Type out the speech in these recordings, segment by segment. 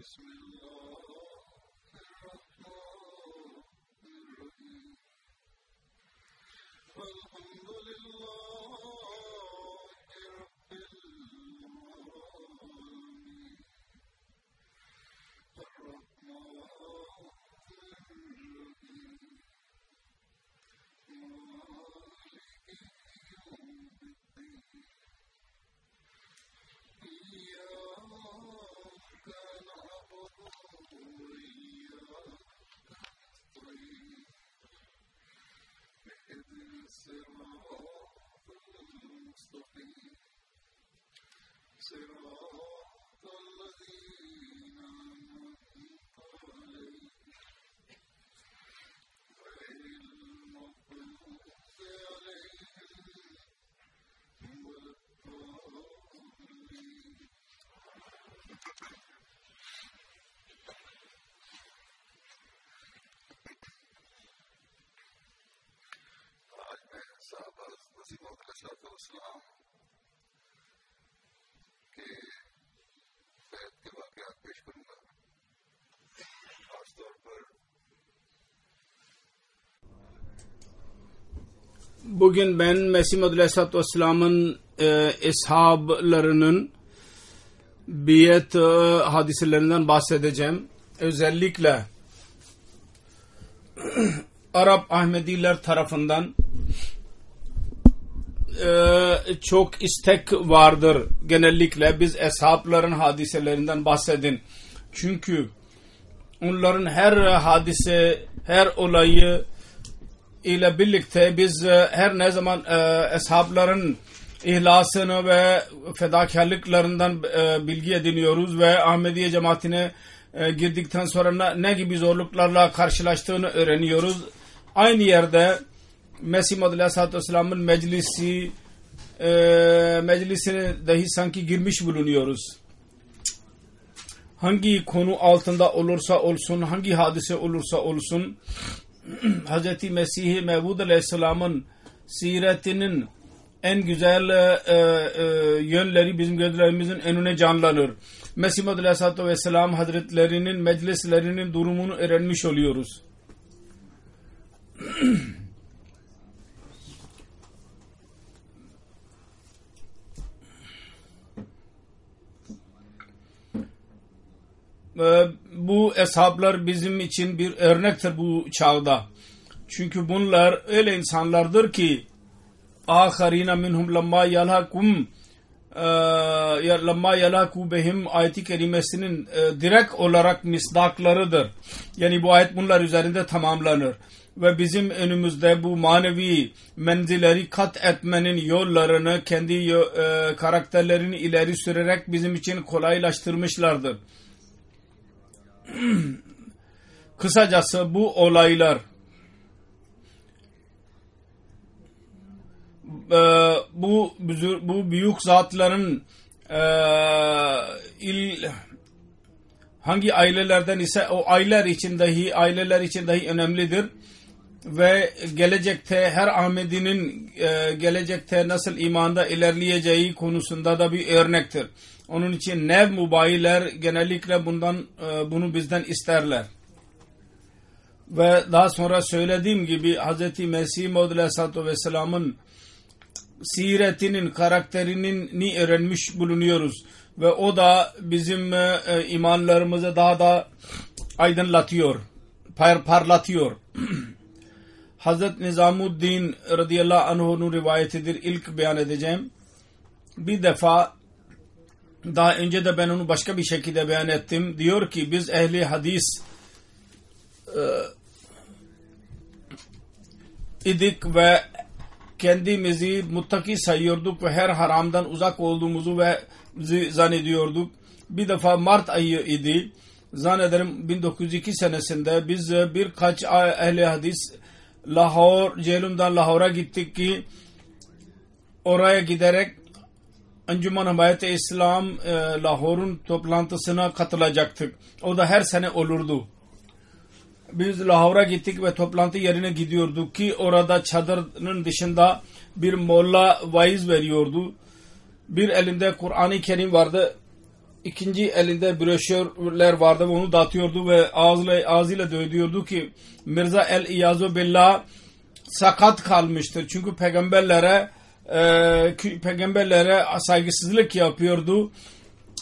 بسم الله الرحمن الرحيم الحمد لله رب العالمين الرحمن الرحيم مالك يوم الدين إياك نعبد وإياك نستعين اهدنا الصراط المستقيم صراط الذين أنعمت عليهم غير المغضوب عليهم ولا الضالين आज मैं साहब वसीम अलैहिस्सलाम के बैत के वाक़यात पेश करूंगा। खासतौर पर bugün ben Mesih Maud Aleyhisselatü Vesselam'ın eshablarının biyet hadiselerinden bahsedeceğim. Özellikle Arap Ahmediler tarafından çok istek vardır. Genellikle biz eshabların hadiselerinden bahsedin. Çünkü onların her hadise, her olayı ile birlikte biz her ne zaman eshabların ihlasını ve fedakarlıklarından bilgi ediniyoruz ve Ahmediye cemaatine girdikten sonra ne gibi zorluklarla karşılaştığını öğreniyoruz. Aynı yerde Mesih Maud Aleyhisselatü Vesselam'ın meclisine dahi sanki girmiş bulunuyoruz. Hangi konu altında olursa olsun, hangi hadise olursa olsun, Hz. Mesih Mevud Aleyhisselam'ın siretinin en güzel yönleri bizim gözlerimizin önüne canlanır. Mesih Maud Aleyhisselatü Vesselam Hazretlerinin meclislerinin durumunu öğrenmiş oluyoruz. Bu eshablar bizim için bir örnektir bu çağda. Çünkü bunlar öyle insanlardır ki آخَرِينَ مِنْهُمْ لَمَّا يَلَاكُوا بِهِمْ ayeti kerimesinin direkt olarak misdaklarıdır. Yani bu ayet bunlar üzerinde tamamlanır. Ve bizim önümüzde bu manevi menzileri kat etmenin yollarını kendi karakterlerini ileri sürerek bizim için kolaylaştırmışlardır. Kısacası bu olaylar bu büyük zatların hangi ailelerden ise o aileler için dahi önemlidir ve gelecekte her Ahmedi'nin gelecekte nasıl imanda ilerleyeceği konusunda da bir örnektir. Onun için nev mubayiler genellikle bunu bizden isterler. Ve daha sonra söylediğim gibi Hz. Mesih Maud Aleyhisselatü Vesselam'ın siretinin, karakterinin öğrenmiş bulunuyoruz. Ve o da bizim imanlarımızı daha da aydınlatıyor, parlatıyor. Hazret Nizamuddin radıyallahu anh'un rivayetidir. İlk beyan edeceğim. Bir defa daha önce de ben onu başka bir şekilde beyan ettim. Diyor ki biz ehli hadis idik ve kendimizi muttaki sayıyorduk ve her haramdan uzak olduğumuzu ve zannediyorduk. Bir defa Mart ayı idi. Zannederim 1902 senesinde biz birkaç ehli hadis Ceylum'dan Lahor'a gittik ki oraya giderek Encümen Himayet-i İslam Lahor'un toplantısına katılacaktık. O da her sene olurdu. Biz Lahor'a gittik ve toplantı yerine gidiyorduk ki orada çadırın dışında bir molla vaiz veriyordu. Bir elinde Kur'an-ı Kerim vardı. ikinci elinde broşürler vardı ve onu dağıtıyordu ve ağzıyla dövüyordu ki Mirza el-İyazu billah sakat kalmıştır. Çünkü peygamberlere saygısızlık yapıyordu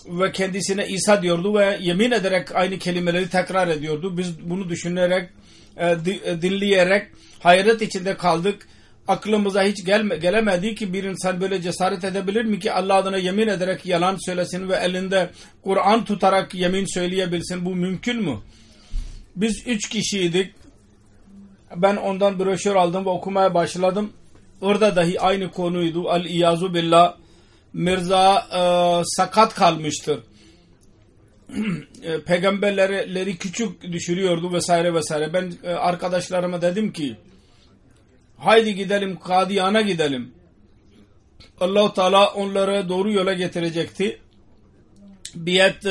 ve kendisine İsa diyordu ve yemin ederek aynı kelimeleri tekrar ediyordu. Biz bunu düşünerek, dinleyerek hayret içinde kaldık. Aklımıza hiç gelemedi ki bir insan böyle cesaret edebilir mi ki Allah adına yemin ederek yalan söylesin ve elinde Kur'an tutarak yemin söyleyebilsin. Bu mümkün mü? Biz 3 kişiydik. Ben ondan broşür aldım ve okumaya başladım. Orada dahi aynı konuydu. El-İyazu billah. Mirza sakat kalmıştır. Peygamberleri küçük düşürüyordu vesaire vesaire. Ben arkadaşlarıma dedim ki haydi gidelim Kadiyan'a gidelim. Allah-u Teala onları doğru yola getirecekti. Biat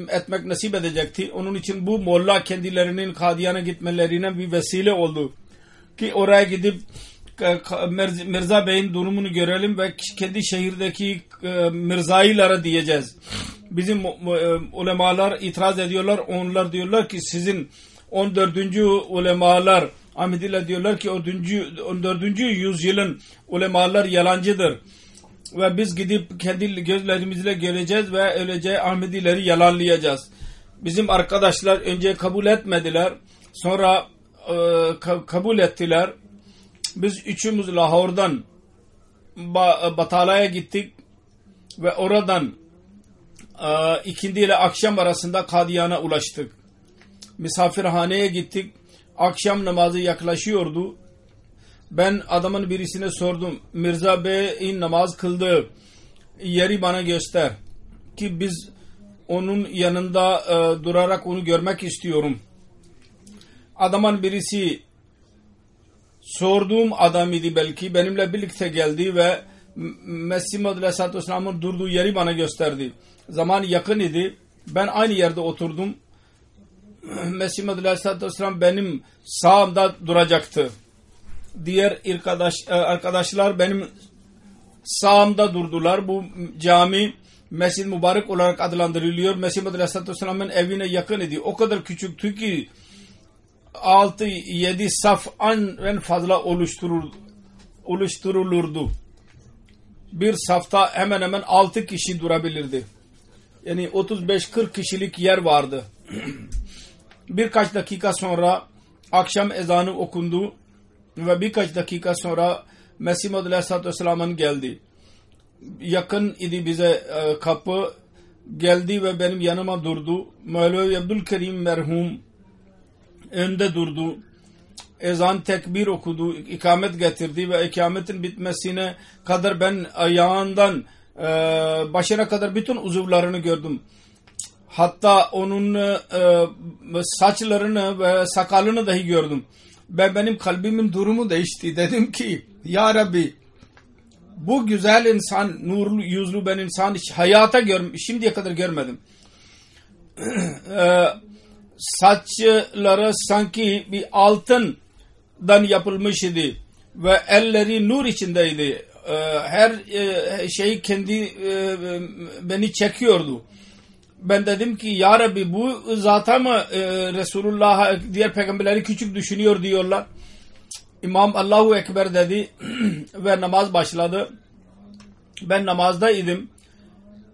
etmek nasip edecekti. Onun için bu molla kendilerinin Kadiyan'a gitmelerine bir vesile oldu. Ki oraya gidip Mirza Bey'in durumunu görelim ve kendi şehirdeki Mirzailara diyeceğiz. Bizim ulemalar itiraz ediyorlar. Onlar diyorlar ki sizin 14. ulemalar Ahmediler diyorlar ki 14. yüzyılın ulemalar yalancıdır. Ve biz gidip kendi gözlerimizle göreceğiz ve öylece Ahmedileri yalanlayacağız. Bizim arkadaşlar önce kabul etmediler. Sonra kabul ettiler. Biz üçümüz Lahor'dan Batala'ya gittik ve oradan ikindi ile akşam arasında Kadiyan'a ulaştık. Misafirhaneye gittik. Akşam namazı yaklaşıyordu. Ben adamın birisine sordum. Mirza Bey'in namaz kıldığı yeri bana göster. Ki biz onun yanında durarak onu görmek istiyorum. Adamın birisi sorduğum adam idi belki. Benimle birlikte geldi ve Mesih Muhammed Aleyhisselatü Vesselam'ın durduğu yeri bana gösterdi. Zaman yakın idi. Ben aynı yerde oturdum. Mesih Muhammed Aleyhisselatü Vesselam benim sağımda duracaktı. Diğer arkadaşlar benim sağımda durdular. Bu cami Mescid Mübarek olarak adlandırılıyor. Mesih Muhammed Aleyhisselatü Vesselam'ın evine yakın idi. O kadar küçüktü ki 6-7 saf en fazla oluşturulurdu. Bir safta hemen hemen 6 kişi durabilirdi. Yani 35-40 kişilik yer vardı. Birkaç dakika sonra akşam ezanı okundu ve birkaç dakika sonra Mesih Muhammed Aleyhisselatü Vesselam'ın geldi. Yakın idi bize kapı geldi ve benim yanıma durdu. Mevlevi Abdülkerim merhum önde durdu. Ezan tekbir okudu. İkamet getirdi ve ikametin bitmesine kadar ben ayağından başına kadar bütün uzuvlarını gördüm. Hatta onun saçlarını ve sakalını dahi gördüm. Benim kalbimin durumu değişti. Dedim ki ya Rabbi bu güzel insan, nurlu yüzlü ben insan hiç hayata şimdiye kadar görmedim. Saçları sanki bir altından yapılmış idi ve elleri nur içindeydi. Her şey kendi beni çekiyordu. Ben dedim ki ya Rabbi bu zata mı Resulullah diğer peygamberleri küçük düşünüyor diyorlar. İmam Allahu Ekber dedi ve namaz başladı. Ben namazdaydım.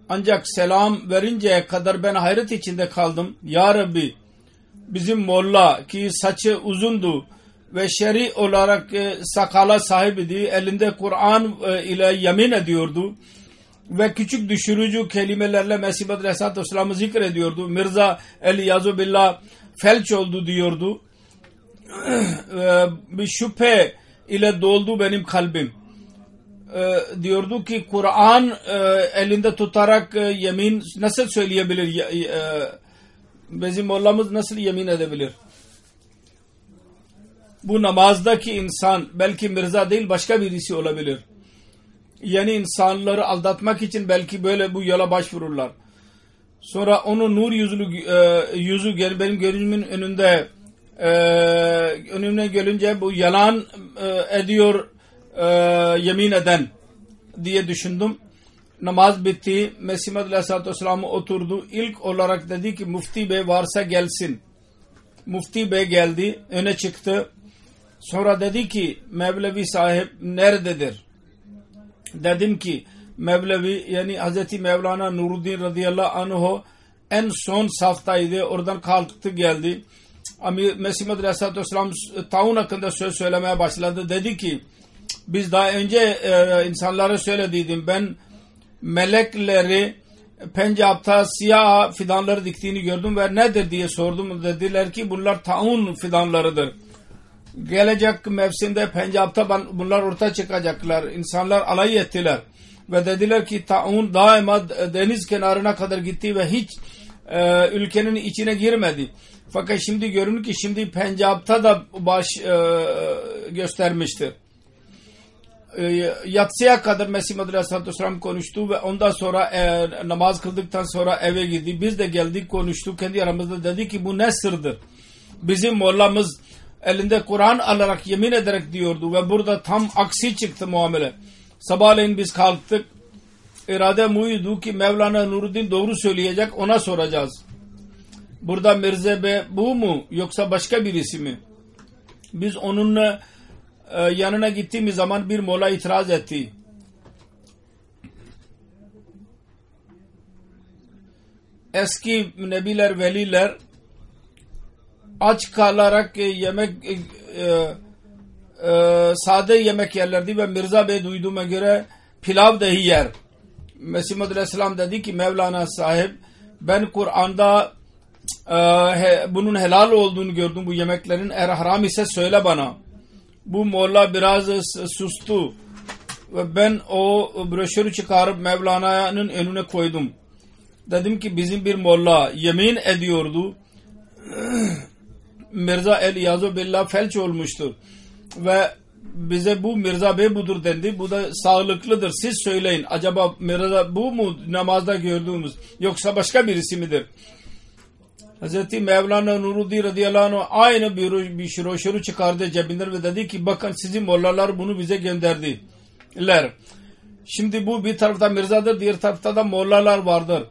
Ancak selam verinceye kadar ben hayret içinde kaldım. Ya Rabbi bizim molla ki saçı uzundu ve şer'i olarak sakala sahibiydi. Elinde Kur'an ile yemin ediyordu. Ve küçük düşürücü kelimelerle Mesih Aleyhisselatü Vesselam'ı zikrediyordu. Mirza el-İyazu billah felç oldu diyordu. Bir şüphe ile doldu benim kalbim. Diyordu ki Kur'an elinde tutarak yemin nasıl söyleyebilir? Bizim mollamız nasıl yemin edebilir? Bu namazdaki insan belki Mirza değil başka birisi olabilir. Yani insanları aldatmak için belki böyle bu yola başvururlar. Sonra onun nur yüzü benim gözümün önüne gelince bu yalan ediyor yemin eden diye düşündüm. Namaz bitti. Mesih Maud Aleyhisselatü Vesselam oturdu. İlk olarak dedi ki Mufti Bey varsa gelsin. Mufti Bey geldi. Öne çıktı. Sonra dedi ki Mevlevi sahip nerededir? Dedim ki Mevlevi yani Hazreti Mevlana Nuruddin radıyallahu anh en son saftaydı. Oradan kalktı geldi. Mesih Maud Aleyhisselatü Vesselam taun hakkında söz söylemeye başladı. Dedi ki biz daha önce insanlara söylediydim. Ben melekleri Pencap'ta siyah fidanları diktiğini gördüm ve nedir diye sordum. Dediler ki bunlar taun fidanlarıdır. Gelecek mevsimde Pencap'ta bunlar ortaya çıkacaklar. İnsanlar alay ettiler. Ve dediler ki taun daima deniz kenarına kadar gitti ve hiç ülkenin içine girmedi. Fakat şimdi görünür ki şimdi Pencap'ta da baş göstermiştir. Yatsıya kadar Mesih Maud Aleyhisselatü Vesselam konuştu ve ondan sonra namaz kıldıktan sonra eve gitti. Biz de geldik konuştuk kendi aramızda, dedi ki bu ne sırdır? Bizim mollamız elinde Kur'an alarak yemin ederek diyordu ve burada tam aksi çıktı muamele. Sabahleyin biz kalktık. İrade buydu ki Mevlana Nuruddin doğru söyleyecek, ona soracağız. Burada Mirza Bey bu mu yoksa başka birisi mi? Biz onunla yanına gittiğimiz zaman bir mola itiraz etti. Eski nebiler, veliler aç kalarak yemek sade yemek yerlerdi ve Mirza Bey duyduğuma göre pilav dahi yer. Mesih Maud Aleyhisselam dedi ki Mevlana sahip ben Kur'an'da bunun helal olduğunu gördüm bu yemeklerin, eğer haram ise söyle bana. Bu molla biraz sustu ve ben o broşürü çıkarıp Mevlana'nın önüne koydum. Dedim ki bizim bir molla yemin ediyordu Mirza El-İyazu Billah felç olmuştur ve bize bu Mirza Bey budur dendi. Bu da sağlıklıdır. Siz söyleyin. Acaba Mirza bu mu namazda gördüğümüz yoksa başka birisi midir? Hazreti Mevlana Nuruddin radıyallahu anh aynı bir broşürü çıkardı cebinden ve dedi ki bakın sizin mollalar bunu bize gönderdiler. Şimdi bu bir tarafta Mirza'dır, diğer tarafta da mollalar vardır.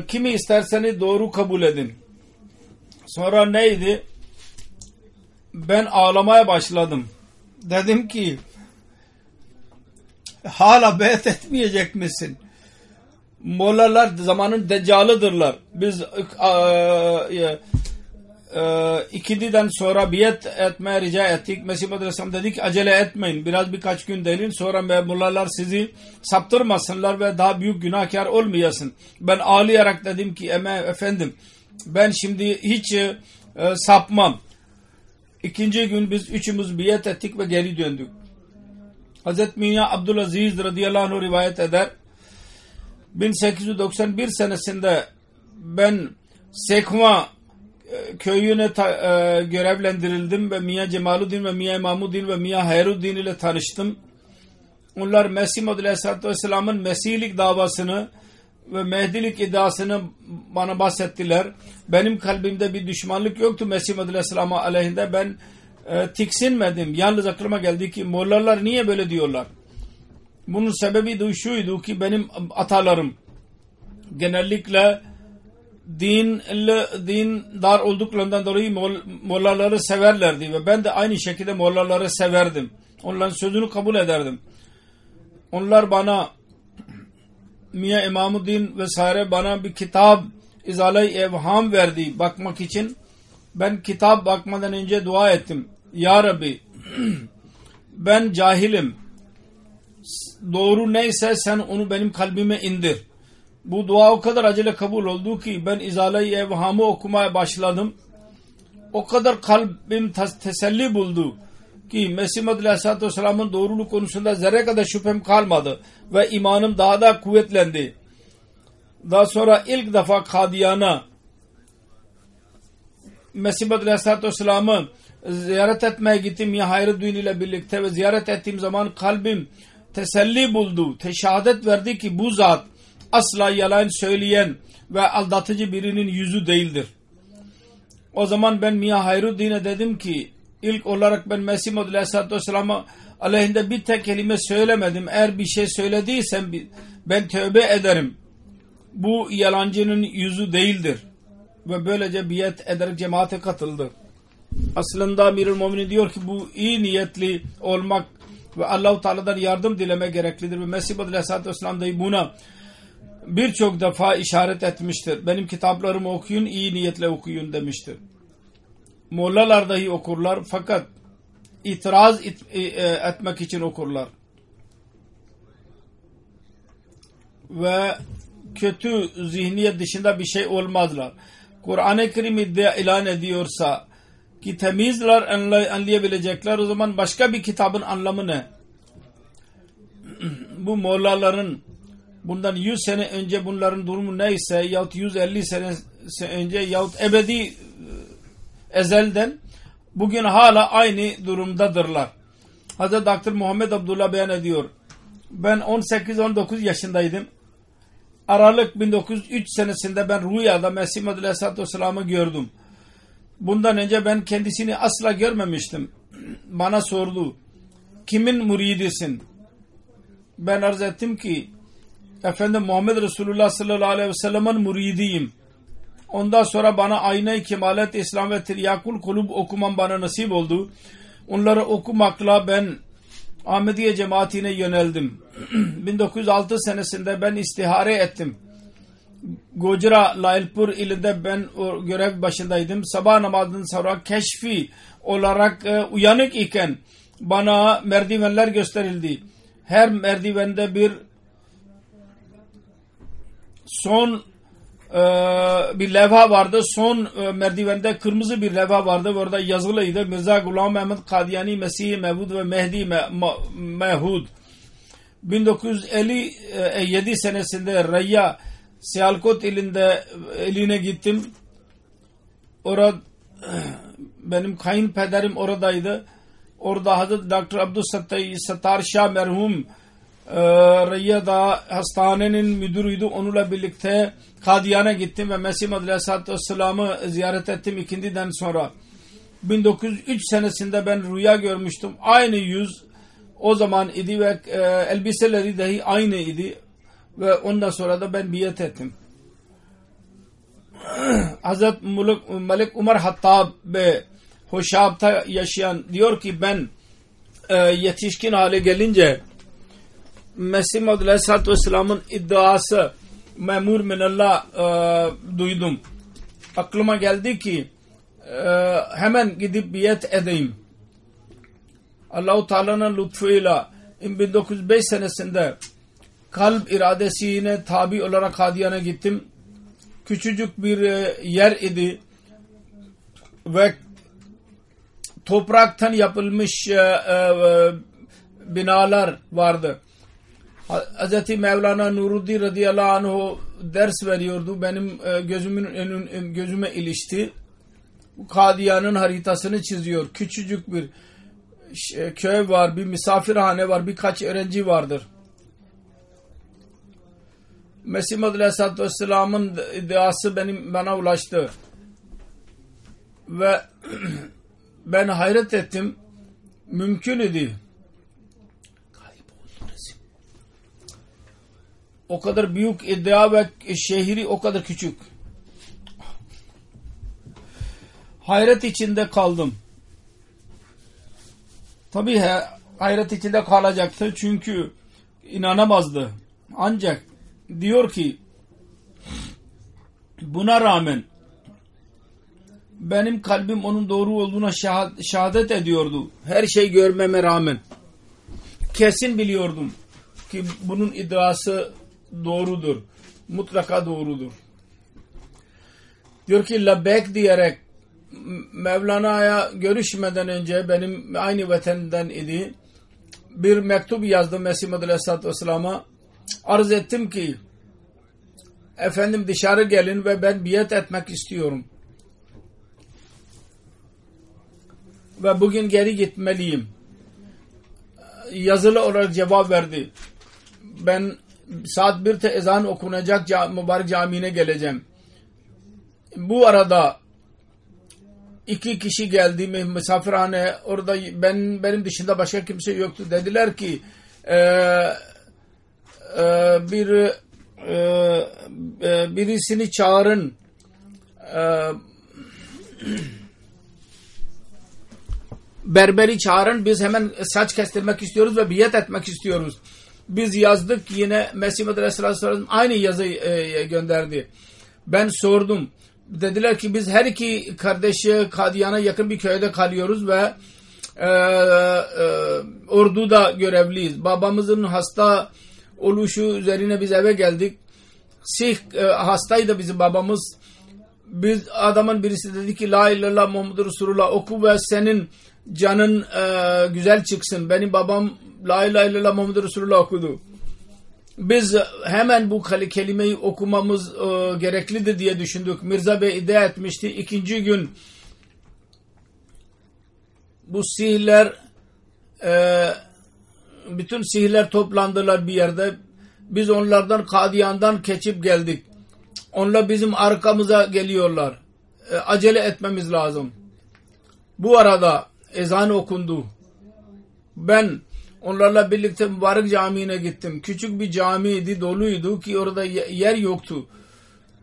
Kimi isterseniz doğru kabul edin. Sonra neydi? Ben ağlamaya başladım. Dedim ki hala beyat etmeyecek misin? Mollalar zamanın deccalıdırlar. Biz ikindiden sonra biat etmeye rica ettik. Mesih Maud Aleyhisselam dedi ki acele etmeyin. Birkaç gün derin sonra mollalar sizi saptırmasınlar ve daha büyük günahkar olmayasın. Ben ağlayarak dedim ki efendim ben şimdi hiç sapmam. İkinci gün biz üçümüz biat ettik ve geri döndük. Hazreti Minya Abdülaziz radıyallahu anh rivayet eder. 1891 senesinde ben Sekma köyüne görevlendirildim ve Miya Cemaluddin ve Miya İmamuddin ve Miya Hayruddin ile tanıştım. Onlar Mesih Maud Aleyhisselatü Vesselam'ın Mesihlik davasını ve Mehdilik iddiasını bana bahsettiler. Benim kalbimde bir düşmanlık yoktu Mesih Maud Aleyhisselam'a aleyhinde. Ben tiksinmedim. Yalnız aklıma geldi ki mollalar niye böyle diyorlar? Bunun sebebi de şuydu ki benim atalarım genellikle dindar olduklarından dolayı mollaları severlerdi ve ben de aynı şekilde mollaları severdim. Onların sözünü kabul ederdim. Onlar bana Miya İmamuddin vesaire bana bir kitap İzale-i Evham verdi bakmak için. Ben kitap bakmadan önce dua ettim. Ya Rabbi ben cahilim. Doğru neyse sen onu benim kalbime indir. Bu dua o kadar acele kabul oldu ki ben İzale-i Evham'ı okumaya başladım. O kadar kalbim teselli buldu ki Mesih Maud Aleyhisselatü Vesselam'ın doğruluk konusunda zerre kadar şüphem kalmadı ve imanım daha da kuvvetlendi. Daha sonra ilk defa Kadiyana Mesih Maud Aleyhisselatü Vesselam'ı ziyaret etmeye gittim ya Hayruddin ile birlikte ve ziyaret ettiğim zaman kalbim teselli buldu. Şehadet verdi ki bu zat asla yalan söyleyen ve aldatıcı birinin yüzü değildir. O zaman ben Miya Hayruddin'e dedim ki ilk olarak ben Mesih Maud Aleyhisselatü Vesselam'a aleyhinde bir tek kelime söylemedim. Eğer bir şey söylediysem ben tövbe ederim. Bu yalancının yüzü değildir. Ve böylece biat ederek cemaate katıldı. Aslında Amirul Muminin diyor ki bu iyi niyetli olmak ve Allah-u Teala'dan yardım dileme gereklidir. Ve Mesih Aleyhisselatü Vesselam dahi buna birçok defa işaret etmiştir. Benim kitaplarımı okuyun, iyi niyetle okuyun demiştir. Mollalar dahi okurlar fakat itiraz etmek için okurlar. Ve kötü zihniyet dışında bir şey olmazlar. Kur'an-ı Kerim ilan ediyorsa ki temizler anlayabilecekler, o zaman başka bir kitabın anlamı ne? Bu mollaların bundan 100 sene önce bunların durumu neyse yahut 150 sene önce yahut ebedi ezelden bugün hala aynı durumdadırlar. Hazreti Dr. Muhammed Abdullah beyan ediyor. Ben 18-19 yaşındaydım. Aralık 1903 senesinde ben rüyada Mesih Aleyhisselatü Vesselam'ı gördüm. Bundan önce ben kendisini asla görmemiştim. Bana sordu. Kimin muridisin? Ben arz ettim ki Efendim Muhammed Resulullah sallallahu aleyhi ve sellem'in muridiyim. Ondan sonra bana Ayna-i Kemalet İslam ve Tiryakul Kulub okumam bana nasip oldu. Onları okumakla ben Ahmediye cemaatine yöneldim. 1906 senesinde ben istihare ettim. Gojra Lailpur ilinde ben o görev başındaydım. Sabah namazından sonra keşfi olarak uyanık iken bana merdivenler gösterildi. Her merdivende bir son bir levha vardı. Son merdivende kırmızı bir levha vardı. Orada yazılıydı. Mirza Ghulam Mehmed Kadiyani Mesih Mevud ve Mehdi Mehud. 1957 senesinde Raya Sialkot iline gittim. Orada benim kayınpederim oradaydı. Orada Hazreti Dr. Abdülsattar Şah merhum Rayya'da hastanenin müdürüydü. Onunla birlikte Kadiyan'a gittim ve Mesih Aleyhisselatü Vesselam'ı ziyaret ettim ikindiden sonra. 1903 senesinde ben rüya görmüştüm. Aynı yüz o zaman idi ve elbiseleri dahi aynı idi. Ve ondan sonra da ben biat ettim. Hazreti Malik Umar Hattab Hoşab'ta yaşayan diyor ki ben yetişkin hale gelince Mesih Aleyhisselatü Vesselam'ın iddiası memur minallah duydum. Aklıma geldi ki hemen gidip biat edeyim. Allah-u Teala'nın lütfuyla 1905 senesinde kalp iradesine tabi olarak Kadiyan'a gittim. Küçücük bir yer idi ve topraktan yapılmış binalar vardı. Hz. Mevlana Nuruddin radıyallahu anh ders veriyordu. Benim gözüme ilişti. Kadiyan'ın haritasını çiziyor. Küçücük bir köy var, bir misafirhane var, birkaç öğrenci vardır. Mesih Aleyhisselatü Vesselam'ın iddiası bana ulaştı. Ve ben hayret ettim. Mümkün idi. O kadar büyük iddia ve şehri o kadar küçük. Hayret içinde kaldım. Tabii hayret içinde kalacaktı çünkü inanamazdı. Ancak diyor ki buna rağmen benim kalbim onun doğru olduğuna şehadet ediyordu. Her şey görmeme rağmen kesin biliyordum ki bunun iddiası doğrudur. Mutlaka doğrudur. Diyor ki labbek diyerek Mevlana'ya görüşmeden önce benim aynı vatenden idi. Bir mektup yazdım Mesih Aleyhisselatü Vesselam'a. Arz ettim ki efendim dışarı gelin ve ben biat etmek istiyorum. Ve bugün geri gitmeliyim. Yazılı olarak cevap verdi. Ben saat 1'te ezan okunacak mübarek camine geleceğim. Bu arada 2 kişi geldi misafirhane. Orada benim dışında başka kimse yoktu. Dediler ki birisini çağırın. Berberi çağırın. Biz hemen saç kestirmek istiyoruz ve biat etmek istiyoruz. Biz yazdık, yine Mesih Muhammed Aleyhisselam aynı yazıyı gönderdi. Ben sordum. Dediler ki biz her iki kardeşi Kadiyan'a yakın bir köyde kalıyoruz ve orduda görevliyiz. Babamızın hasta oluşu üzerine biz eve geldik. Hastaydı bizim babamız. Biz adamın birisi dedi ki La ilahe illallah Muhammedur Resulullah oku ve senin canın güzel çıksın. Benim babam La ilahe illallah Muhammedur Resulullah okudu. Biz hemen bu kelimeyi okumamız gereklidir diye düşündük. Mirza Bey iddia etmişti. 2. gün bu sihirler bütün sihirler toplandılar bir yerde. Biz onlardan Kadiyan'dan geçip geldik. Onlar bizim arkamıza geliyorlar. Acele etmemiz lazım. Bu arada ezan okundu. Ben onlarla birlikte mübarek camiine gittim. Küçük bir camiydi, doluydu ki orada yer yoktu.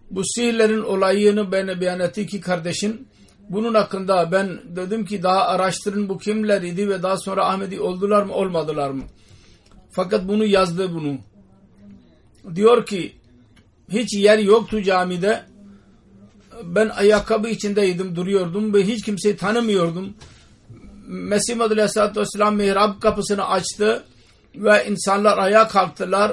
Bu sihirlerin olayını bana beyan etti ki kardeşin. Bunun hakkında ben dedim ki daha araştırın bu kimler idi ve daha sonra Ahmedi oldular mı olmadılar mı? Fakat bunu yazdı bunu. Diyor ki hiç yer yoktu camide. Ben ayakkabı içindeydim, duruyordum ve hiç kimseyi tanımıyordum. Mesih Muhammed Aleyhisselatü Vesselam mihrab kapısını açtı ve insanlar ayağa kalktılar.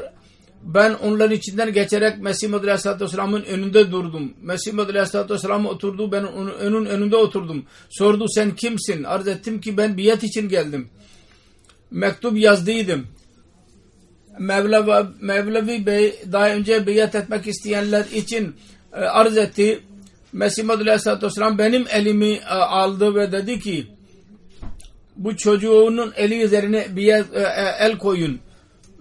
Ben onların içinden geçerek Mesih Muhammed Aleyhisselatü Vesselam'ın önünde durdum. Mesih Muhammed Aleyhisselatü Vesselam oturdu, ben onun önünde oturdum. Sordu sen kimsin? Arz ettim ki ben biat için geldim. Mektup yazdıydım. Mevlevi Bey daha önce biat etmek isteyenler için arz etti. Mesih Muhammed Aleyhisselatü Vesselam benim elimi aldı ve dedi ki bu çocuğunun eli üzerine el koyun.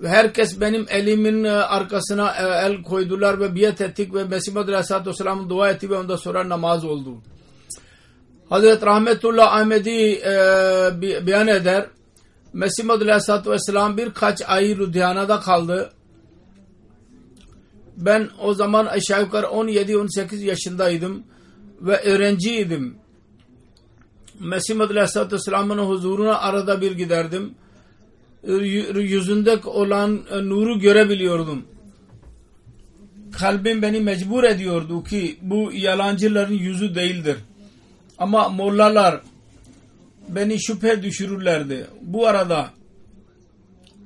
Herkes benim elimin arkasına el koydular ve biat ettik ve Mesih Muhammed Aleyhisselatü Vesselam'ın dua etti ve ondan sonra namaz oldu. Hazreti Rahmetullah Ahmedi beyan eder. Mesih Muhammed Aleyhisselatü Vesselam birkaç ay Ludhiana'da kaldı. Ben o zaman aşağı yukarı 17-18 yaşındaydım ve öğrenciydim. Mesih Muhammed Aleyhisselatü Vesselam'ın huzuruna arada bir giderdim. Yüzünde olan nuru görebiliyordum. Kalbim beni mecbur ediyordu ki bu yalancıların yüzü değildir. Ama mollalar beni şüphe düşürürlerdi. Bu arada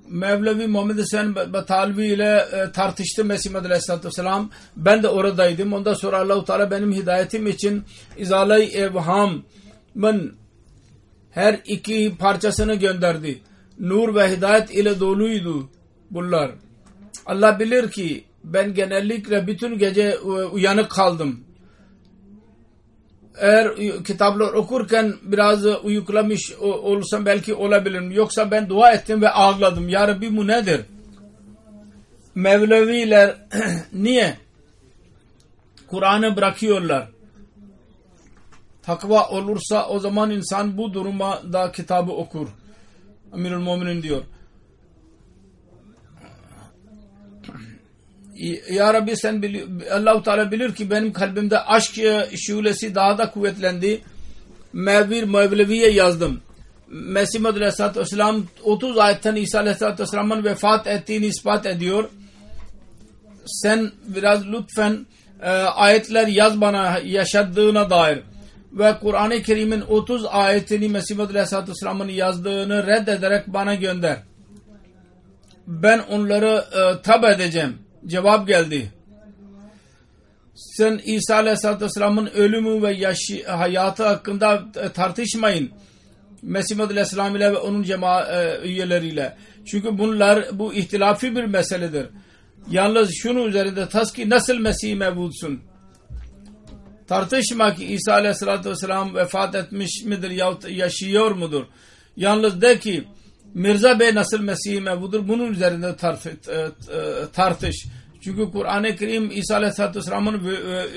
Mevlevi Muhammed Hüseyin Batalvi ile tartıştı Mesih Muhammed Aleyhisselatü Vesselam. Ben de oradaydım. Ondan sonra Allah-u Teala benim hidayetim için İzale-i Evham'ın her iki parçasını gönderdi. Nur ve hidayet ile doluydu bunlar. Allah bilir ki ben genellikle bütün gece uyanık kaldım. Eğer kitaplar okurken biraz uyuklamış olsam belki olabilirim. Yoksa ben dua ettim ve ağladım. Ya Rabbi bu nedir? Mevleviler niye Kur'an'ı bırakıyorlar? Takva olursa o zaman insan bu duruma da kitabı okur. Amirul Muminin diyor. Ya Rabbi sen Allah-u Teala bilir ki benim kalbimde aşk şulesi daha da kuvvetlendi. Mevlevi'ye yazdım. Mesih Muhammed Aleyhisselatü Vesselam 30 ayetten İsa Aleyhisselatü Vesselam'ın vefat ettiğini ispat ediyor. Sen biraz lütfen ayetler yaz bana yaşadığına dair. Ve Kur'an-ı Kerim'in 30 ayetini Mesih Muhammed Aleyhisselatü Vesselam'ın yazdığını reddederek bana gönder. Ben onları tab edeceğim. Cevap geldi. Sen İsa Aleyhisselatü Vesselam'ın ölümü ve hayatı hakkında tartışmayın. Mesih Muhammed Aleyhisselam ile ve onun üyeleriyle. Çünkü bu ihtilafi bir meseledir. Yalnız şunu üzerinde tas ki nasıl Mesih mevcutsun? Tartışma ki İsa Aleyhisselatü Vesselam vefat etmiş midir yahut yaşıyor mudur? Yalnız de ki Mirza Bey nasıl Mesih mevcuttur? Bunun üzerinde tartış. Çünkü Kur'an-ı Kerim İsa Aleyhisselatü Vesselam'ın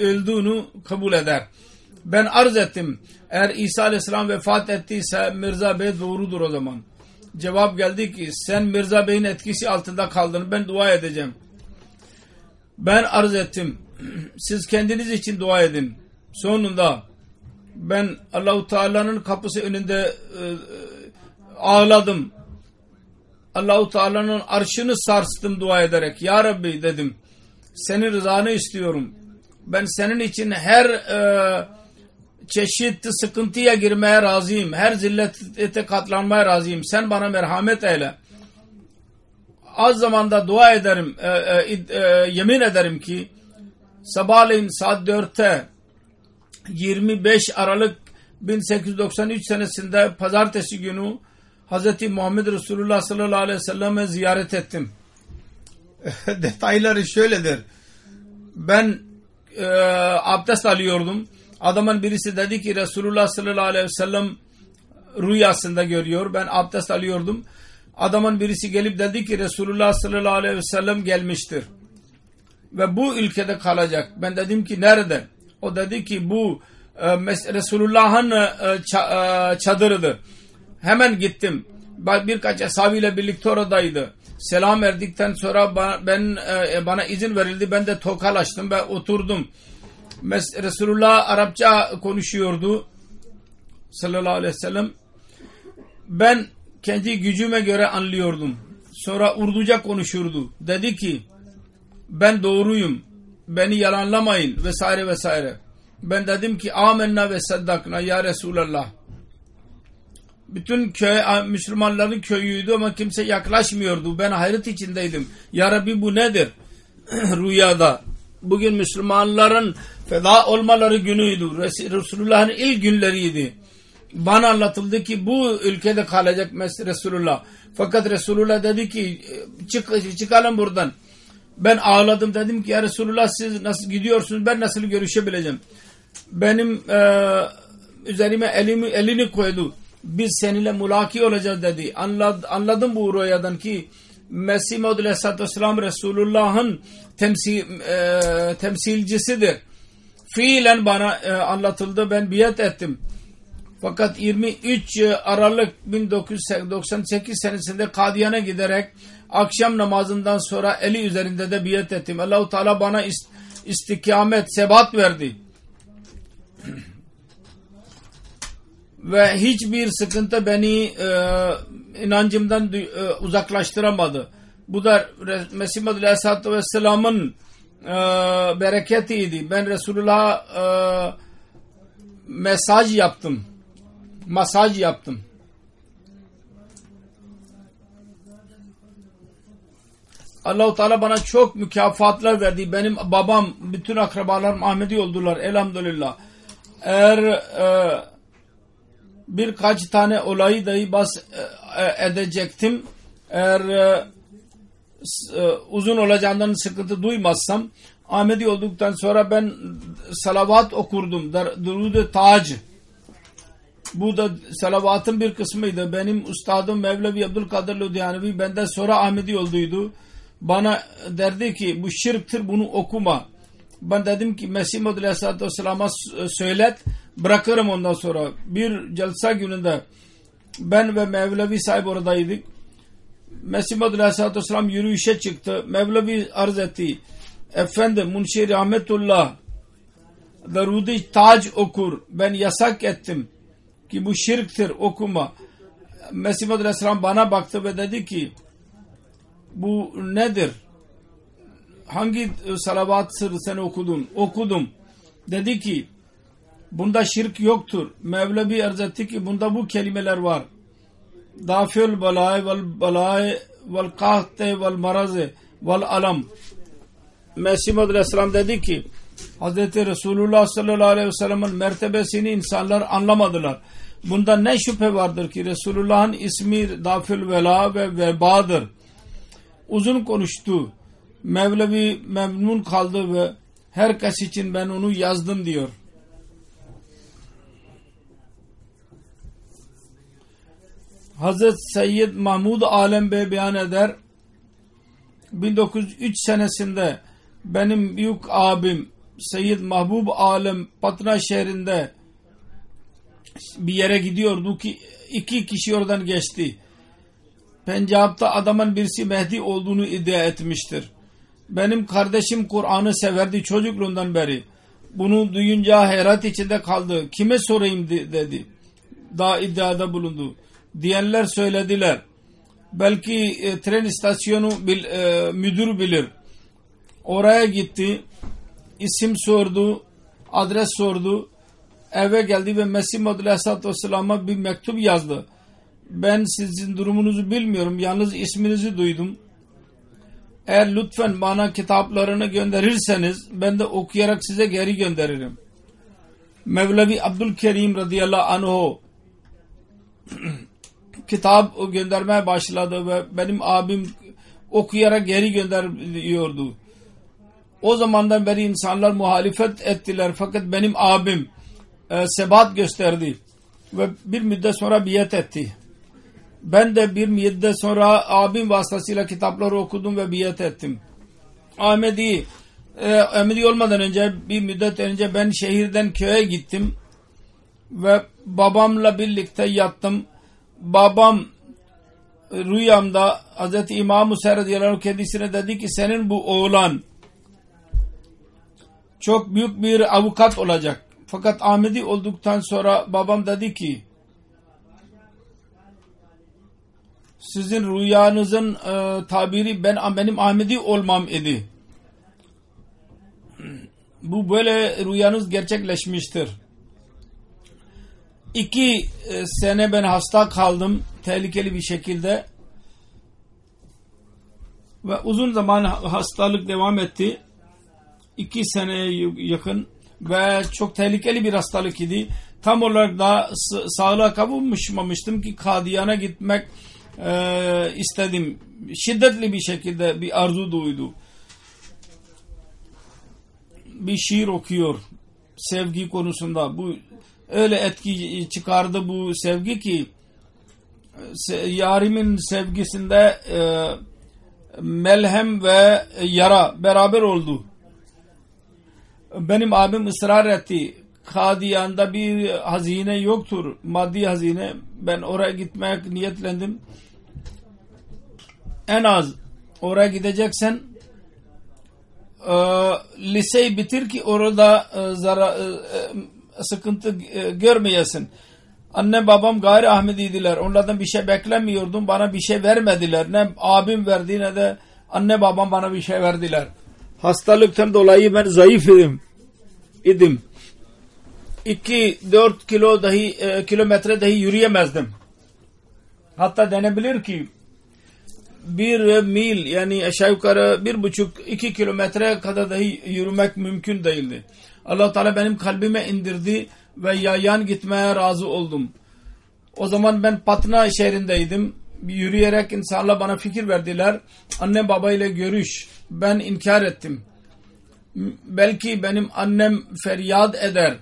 öldüğünü kabul eder. Ben arz ettim. Eğer İsa Aleyhisselam vefat ettiyse Mirza Bey doğrudur o zaman. Cevap geldi ki sen Mirza Bey'in etkisi altında kaldın. Ben dua edeceğim. Ben arz ettim. Siz kendiniz için dua edin. Sonunda ben Allah-u Teala'nın kapısı önünde ağladım. Allah-u Teala'nın arşını sarstım dua ederek. Ya Rabbi dedim. Senin rızanı istiyorum. Ben senin için her çeşit sıkıntıya girmeye razıyım. Her zillete katlanmaya razıyım. Sen bana merhamet eyle. Az zamanda dua ederim. Yemin ederim ki sabahleyin saat 4'te 25 Aralık 1893 senesinde pazartesi günü Hz. Muhammed Resulullah sallallahu aleyhi ve sellem'e ziyaret ettim. Detayları şöyledir. Ben abdest alıyordum. Adamın birisi dedi ki Resulullah sallallahu aleyhi ve sellem rüyasında görüyor. Ben abdest alıyordum. Adamın birisi gelip dedi ki Resulullah sallallahu aleyhi ve sellem gelmiştir. Ve bu ülkede kalacak. Ben dedim ki nerede? O dedi ki bu Resulullah'ın çadırıdır. Hemen gittim. Birkaç ashabıyla birlikte oradaydı. Selam verdikten sonra bana izin verildi. Ben de tokalaştım ve oturdum. Resulullah Arapça konuşuyordu sallallahu aleyhi ve sellem. Ben kendi gücüme göre anlıyordum. Sonra Urduca konuşurdu. Dedi ki ben doğruyum. Beni yalanlamayın vesaire vesaire. Ben dedim ki amenna ve saddakna ya Resulallah. Bütün köy Müslümanların köyüydü ama kimse yaklaşmıyordu. Ben hayret içindeydim. Ya Rabbi bu nedir? Rüyada. Bugün Müslümanların feda olmaları günüydü. Resulullah'ın ilk günleriydi. Bana anlatıldı ki bu ülkede kalacak Resulullah. Fakat Resulullah dedi ki çıkalım buradan. Ben ağladım, dedim ki ya Resulullah siz nasıl gidiyorsunuz, ben nasıl görüşebileceğim? Benim üzerime elini koydu. Biz seninle mulaki olacağız dedi. Anladım bu rüyadan ki Mesih Maud Aleyhisselatü Vesselam Resulullah'ın temsilcisidir. Fiilen bana anlatıldı, ben biat ettim. Fakat 23 Aralık 1998 senesinde Kadiyan'a giderek akşam namazından eli üzerinde de biat ettim. Allah-u Teala bana istikamet, sebat verdi. Ve hiçbir sıkıntı beni inancımdan uzaklaştıramadı. Bu da Mesih Maud Aleyhisselatü Vesselam'ın bereketiydi. Ben Resulullah'a masaj yaptım. Allah-u Teala bana çok mükafatlar verdi. Benim babam, bütün akrabalarım Ahmedi oldular elhamdülillah. Eğer birkaç tane olayı dahi edecektim. Eğer uzun olacağından sıkıntı duymazsam, Ahmedi olduktan sonra ben salavat okurdum. Durud-i Tac. Bu da salavatın bir kısmıydı. Benim ustadım Mevlevi Abdülkadir Ludhiyanvi benden sonra Ahmedi olduydu. Bana derdi ki bu şirktir, bunu okuma. Ben dedim ki Mesih Maud Aleyhisselatü Vesselam'a söylet, bırakırım ondan sonra. Bir celsa gününde ben ve Mevlevi sahip oradaydık. Mesih Maud Aleyhisselatü Vesselam yürüyüşe çıktı. Mevlevi arz etti. Efendim Munşi Rahmetullah Darud-i Tac okur. Ben yasak ettim ki bu şirktir, okuma. Mesih Maud Aleyhisselam bana baktı ve dedi ki bu nedir? Hangi salavat-ı sen okudun? Okudum. Dedi ki bunda şirk yoktur. Mevlevi arz etti ki bunda bu kelimeler var. Dafil balay vel balay vel kahte vel maraze vel alam. Mesih Maud Aleyhisselam dedi ki Hz. Resulullah sallallahu aleyhi ve sellem'in mertebesini insanlar anlamadılar. Bunda ne şüphe vardır ki Resulullah'ın ismi Dafil Vela ve Vebadır. Uzun konuştu. Mevlevi memnun kaldı ve herkes için ben onu yazdım diyor. Hazret Seyyid Mahmud Alem Bey beyan eder. 1903 senesinde benim büyük abim Seyyid Mahbub Alem Patna şehrinde bir yere gidiyordu ki 2 kişi oradan geçti. Pencap'ta adamın birisi Mehdi olduğunu iddia etmiştir. Benim kardeşim Kur'an'ı severdi çocukluğundan beri. Bunu duyunca hayret içinde kaldı. Kime sorayım dedi. Daha iddiada bulundu. Diyenler söylediler. Belki tren istasyonu müdür bilir. Oraya gitti. İsim sordu. Adres sordu. Eve geldi ve Mesih Muhammed Aleyhisselatü Vesselam'a bir mektup yazdı. Ben sizin durumunuzu bilmiyorum. Yalnız isminizi duydum. Eğer lütfen bana kitaplarını gönderirseniz ben de okuyarak size geri gönderirim. Mevlevi Abdülkerim radıyallahu anh kitap göndermeye başladı ve benim abim okuyarak geri gönderiyordu. O zamandan beri insanlar muhalefet ettiler fakat benim abim sebat gösterdi ve bir müddet sonra biat etti. Ben de bir müddet sonra abim vasıtasıyla kitapları okudum ve biat ettim. Ahmedi olmadan önce bir müddet önce ben şehirden köye gittim ve babamla birlikte yattım. Babam rüyamda Hz. İmam Hüseyin radıyallahu anh kendisine dedi ki senin bu oğlan çok büyük bir avukat olacak. Fakat Ahmedi olduktan sonra babam dedi ki sizin rüyanızın tabiri benim Ahmedi olmam idi. Bu böyle rüyanız gerçekleşmiştir. 2 sene ben hasta kaldım tehlikeli bir şekilde ve uzun zaman hastalık devam etti. 2 seneye yakın ve çok tehlikeli bir hastalık idi. Tam olarak da sağlığa kavuşmamıştım ki Kadiyan'a gitmek istedim. Şiddetli bir şekilde bir arzu duydu. Bir şiir okuyor sevgi konusunda. Bu öyle etki çıkardı bu sevgi ki yarimin sevgisinde melhem ve yara beraber oldu. Benim abim ısrar etti. Kadiyan'da bir hazine yoktur. Maddi hazine. Ben oraya gitmeye niyetlendim. En az oraya gideceksen liseyi bitir ki orada sıkıntı görmeyesin. Anne babam gayri Ahmediydiler. Onlardan bir şey beklemiyordum. Bana bir şey vermediler. Ne abim verdi ne de anne babam bana bir şey verdiler. Hastalıktan dolayı ben zayıf idim. 2-4 kilometre dahi yürüyemezdim. Hatta denebilir ki 1 mil yani aşağı yukarı 1,5-2 kilometre kadar dahi yürümek mümkün değildi. Allah Teala benim kalbime indirdi ve yayan gitmeye razı oldum. O zaman ben Patna şehrindeydim. Yürüyerek insanlar bana fikir verdiler. Anne babayla görüş. Ben inkar ettim. Belki benim annem feryat eder.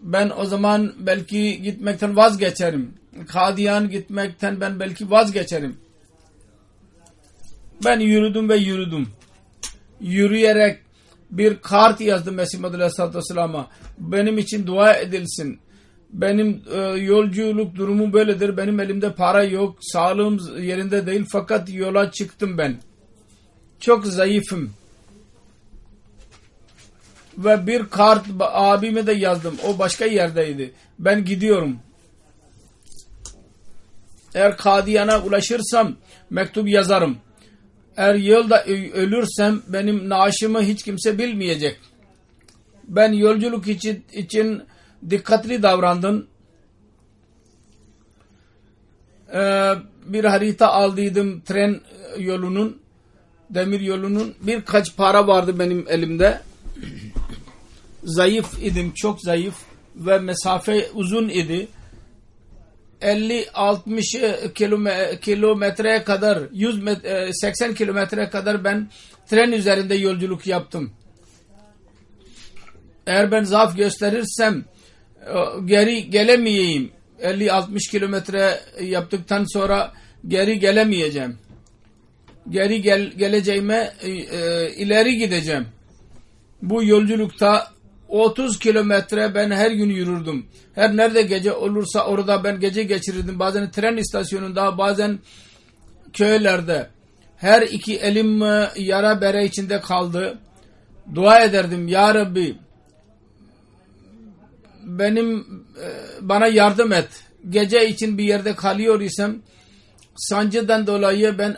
Ben o zaman belki gitmekten vazgeçerim. Kadiyan gitmekten ben belki vazgeçerim. Ben yürüdüm. Yürüyerek bir kart yazdım Mesih Muhammed Aleyhisselatü Vesselam'a. Benim için dua edilsin. Benim yolculuk durumu böyledir. Benim elimde para yok. Sağlığım yerinde değil. Fakat yola çıktım ben. Çok zayıfım. Ve bir kart abime de yazdım. O başka yerdeydi. Ben gidiyorum. Eğer Kadiyan'a ulaşırsam mektup yazarım. Eğer yolda ölürsem benim naaşımı hiç kimse bilmeyecek. Ben yolculuk için dikkatli davrandım. Bir harita aldıydım tren yolunun, demir yolunun. Birkaç para vardı benim elimde. Zayıf idim, çok zayıf ve mesafe uzun idi. 50-60 kilometreye kadar 80 kilometreye kadar ben tren üzerinde yolculuk yaptım. Eğer ben zaaf gösterirsem geri gelemeyeyim. 50-60 kilometre yaptıktan sonra geri gelemeyeceğim. Geleceğime ileri gideceğim. Bu yolculukta 30 kilometre ben her gün yürürdüm. Her nerede gece olursa orada ben gece geçirirdim. Bazen tren istasyonunda, bazen köylerde. Her iki elim yara bere içinde kaldı. Dua ederdim. Ya Rabbi, bana yardım et. Gece için bir yerde kalıyor isem sancıdan dolayı ben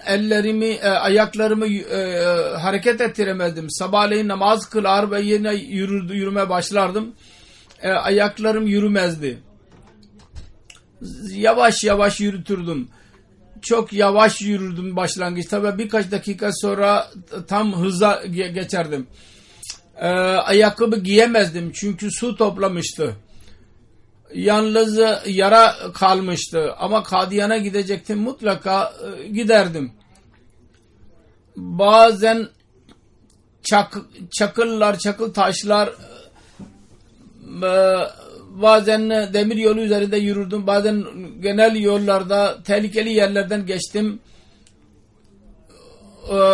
ayaklarımı hareket ettiremezdim. Sabahleyin namaz kılar ve yine yürüme başlardım. Ayaklarım yürümezdi. Yavaş yavaş yürütürdüm. Çok yavaş yürürdüm başlangıçta ve birkaç dakika sonra tam hıza geçerdim. Ayakkabı giyemezdim çünkü su toplamıştı. Yalnız yara kalmıştı ama Kadiyan'a gidecektim, mutlaka giderdim. Bazen çakıl taşlar, bazen demir yolu üzerinde yürürdüm, bazen genel yollarda tehlikeli yerlerden geçtim.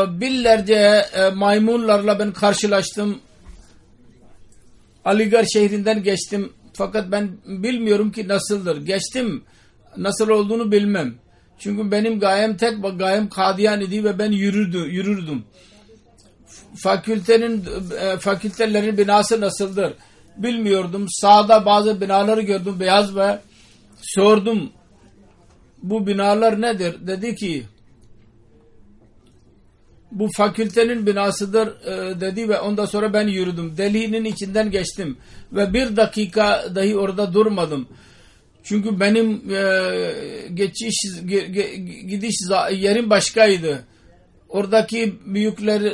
Binlerce maymunlarla ben karşılaştım. Aligarh şehrinden geçtim. Fakat ben bilmiyorum ki nasıldır. Geçtim. Nasıl olduğunu bilmem. Çünkü benim tek gayem Kadiyan idi ve ben yürürdüm. Fakültelerin binası nasıldır bilmiyordum. Sağda bazı binaları gördüm beyaz ve sordum, bu binalar nedir? Dedi ki bu fakültenin binasıdır dedi ve ondan sonra ben yürüdüm. Delhi'nin içinden geçtim ve bir dakika dahi orada durmadım. Çünkü benim gidiş yerim başkaydı. Oradaki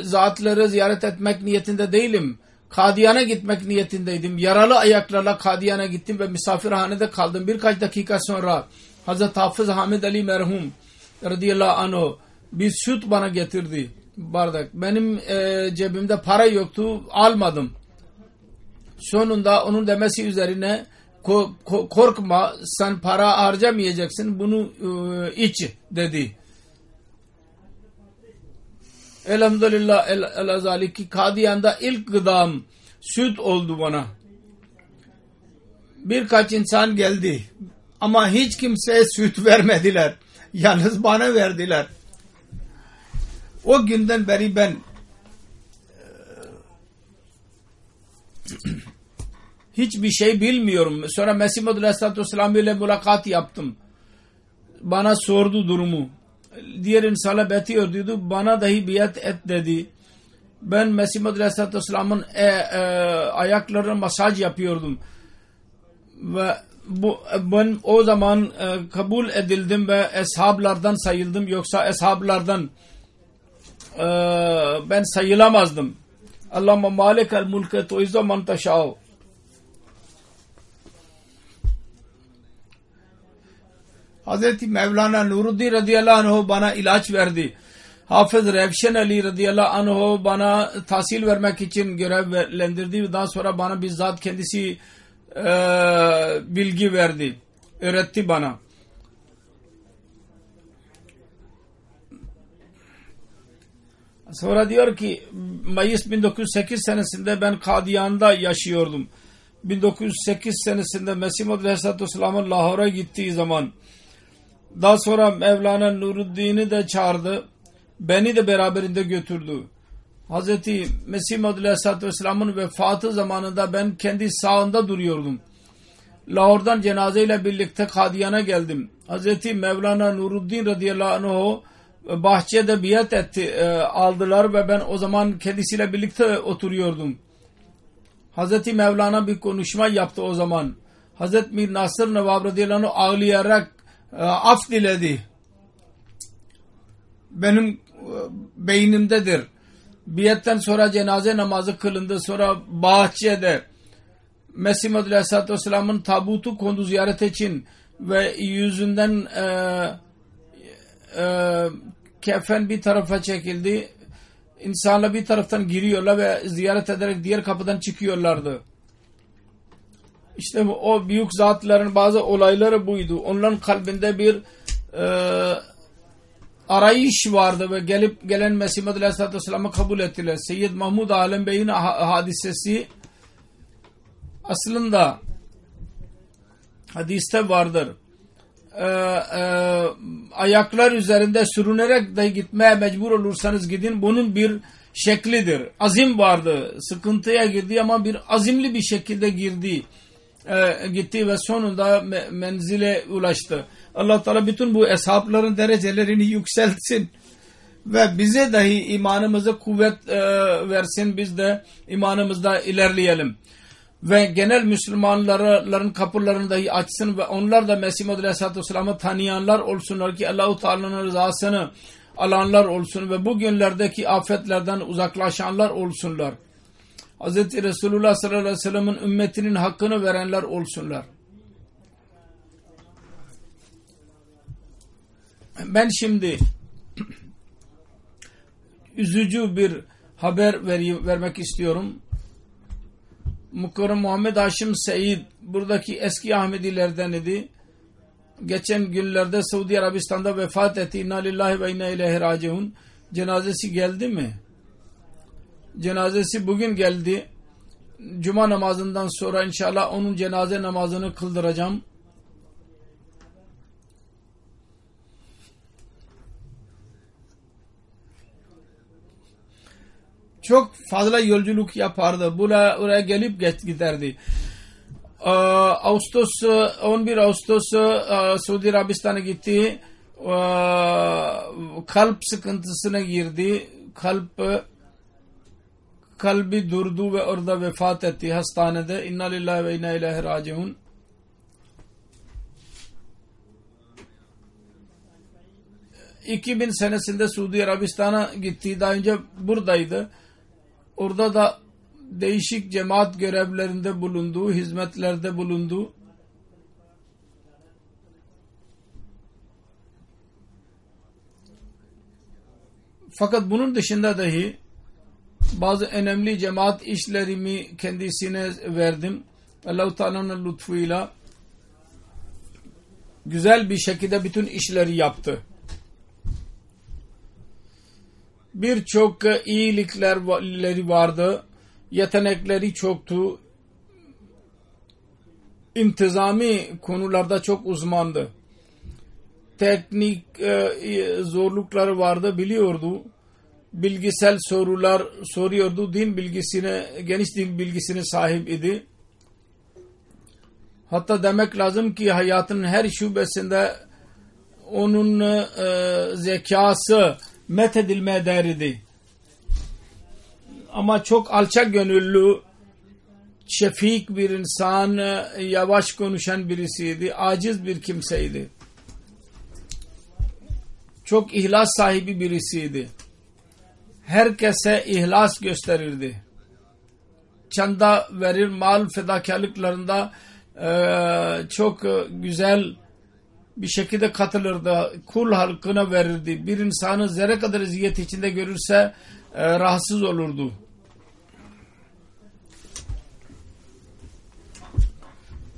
zatları ziyaret etmek niyetinde değilim. Kadiyan'a gitmek niyetindeydim. Yaralı ayaklarla Kadiyan'a gittim ve misafirhanede kaldım. Birkaç dakika sonra Hazreti Hafız Hamid Ali merhum radıyallahu anh bir süt bana getirdi, bardak. Benim cebimde para yoktu, almadım. Sonunda onun demesi üzerine korkma, sen para harcamayacaksın, bunu iç dedi. Elhamdülillah el-azaliki Kadiyan'da ilk gıdam süt oldu bana. Birkaç insan geldi ama hiç kimseye süt vermediler. Yalnız bana verdiler. O günden beri ben hiçbir şey bilmiyorum. Sonra Mesih Maud Aleyhisselatü Vesselam ile mülakat yaptım. Bana sordu durumu. Diğer insana betiyor diyordu. Bana dahi biat et dedi. Ben Mesih Maud Aleyhisselatü Vesselam'ın ayaklarına masaj yapıyordum. Ve ben o zaman kabul edildim ve eshablardan sayıldım. Yoksa eshablardan ben sayılamazdım. Allahümme malikel mulke tuizzu men teşâ'u. Hazreti Mevlana Nuruddin radıyallahu anh bana ilaç verdi. Hafız Revşen Ali radıyallahu anh bana tahsil vermek için görevlendirdi. Daha sonra bana bizzat kendisi bilgi verdi. Öğretti bana. Sonra diyor ki Mayıs 1908 senesinde ben Kadiyan'da yaşıyordum. 1908 senesinde Mesih Maud Aleyhisselatü Vesselam'ın Lahor'a gittiği zaman daha sonra Mevlana Nuruddin'i de çağırdı. Beni de beraberinde götürdü. Hazreti Mesih Maud Aleyhisselatü Vesselam'ın vefatı zamanında ben kendi sağında duruyordum. Lahor'dan cenazeyle birlikte Kadiyan'a geldim. Hazreti Mevlana Nuruddin radıyallahu anh bahçede biat aldılar ve ben o zaman kendisiyle birlikte oturuyordum. Hazreti Mevlana bir konuşma yaptı o zaman. Hazreti Mir Nasır Nevab radıyallahu anh ağlayarak af diledi. Benim beynimdedir. Biatten sonra cenaze namazı kılındı. Sonra bahçede Mesih Maud Aleyhisselatü Vesselam'ın tabutu kondu ziyaret için ve yüzünden kefen bir tarafa çekildi. İnsanlar bir taraftan giriyorlar ve ziyaret ederek diğer kapıdan çıkıyorlardı. İşte o büyük zatların bazı olayları buydu. Onların kalbinde bir arayış vardı ve gelen Mesih Muhammed Aleyhisselatü Vesselam'ı kabul ettiler. Seyyid Mahmud Alem Bey'in hadisesi aslında hadiste vardır. Ayaklar üzerinde sürünerek de gitmeye mecbur olursanız gidin. Bunun bir şeklidir. Azim vardı. Sıkıntıya girdi ama bir azimli bir şekilde gitti ve sonunda menzile ulaştı. Allah Teala bütün bu eshapların derecelerini yükseltsin ve bize dahi imanımıza kuvvet versin. Biz de imanımızda ilerleyelim. Ve genel Müslümanların kapılarını dahi açsın ve onlar da Mesih Muhammed Aleyhisselatü Vesselam'ı tanıyanlar olsunlar ki Allah-u Teala'nın rızasını alanlar olsun ve bu günlerdeki afetlerden uzaklaşanlar olsunlar. Hz. Resulullah sallallahu aleyhi ve sellem'in ümmetinin hakkını verenler olsunlar. Ben şimdi üzücü bir haber vermek istiyorum. Mukarrem Muhammed Haşim Seyyid buradaki eski Ahmedilerden idi. Geçen günlerde Suudi Arabistan'da vefat etti. İnna lillahi ve inna ileyhi raciun. Cenazesi geldi mi? Cenazesi bugün geldi. Cuma namazından sonra inşallah onun cenaze namazını kıldıracağım. Çok fazla yolculuk yapardı. Oraya gelip giderdi. 11 Ağustos Suudi Arabistan'a gitti. Kalp sıkıntısına girdi. Kalbi durdu ve orada vefat etti hastanede. İnna lillahi ve inna ileyhi raciun. ...2000 senesinde Suudi Arabistan'a gitti. Daha önce buradaydı. Orada da değişik cemaat görevlerinde bulundu, hizmetlerde bulundu. Fakat bunun dışında dahi bazı önemli cemaat işlerimi kendisine verdim. Allah-u Teala'nın lütfuyla güzel bir şekilde bütün işleri yaptı. Birçok iyilikleri vardı. Yetenekleri çoktu. İntizami konularda çok uzmandı. Teknik zorlukları vardı, biliyordu. Bilgisel sorular soruyordu. Din bilgisine, geniş din bilgisine sahip idi. Hatta demek lazım ki hayatın her şubesinde onun zekası methedilmeye değerdi. Ama çok alçak gönüllü, şefik bir insan, yavaş konuşan birisiydi, aciz bir kimseydi. Çok ihlas sahibi birisiydi. Herkese ihlas gösterirdi. Çanda verir, mal fedakarlıklarında çok güzel bir şekilde katılırdı. Kul halkına verirdi. Bir insanı zerre kadar eziyet içinde görürse rahatsız olurdu.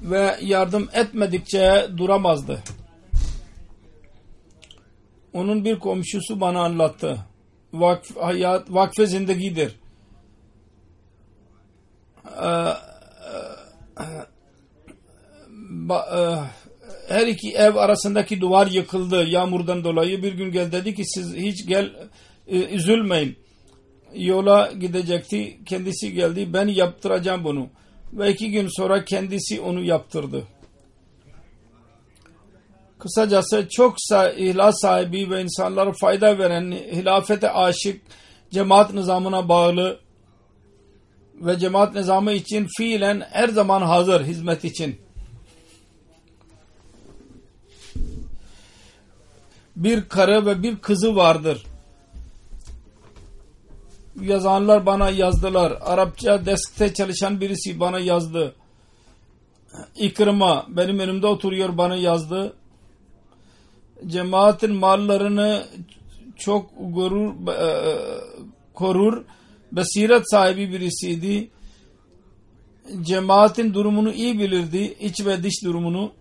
Ve yardım etmedikçe duramazdı. Onun bir komşusu bana anlattı. Vakfe zindegidir. Her iki ev arasındaki duvar yıkıldı yağmurdan dolayı. Bir gün gel dedi ki siz hiç üzülmeyin. Yola gidecekti. Kendisi geldi. Ben yaptıracağım bunu. Ve 2 gün sonra kendisi onu yaptırdı. Kısacası çok ihlas sahibi ve insanlara fayda veren, hilafete aşık, cemaat nizamına bağlı ve cemaat nizamı için fiilen her zaman hazır hizmet için. Bir karı ve bir kızı vardır. Yazanlar bana yazdılar. Arapça deskte çalışan birisi bana yazdı. İkrima benim önümde oturuyor, bana yazdı. Cemaatin mallarını çok korur. Basiret sahibi birisiydi. Cemaatin durumunu iyi bilirdi. İç ve dış durumunu.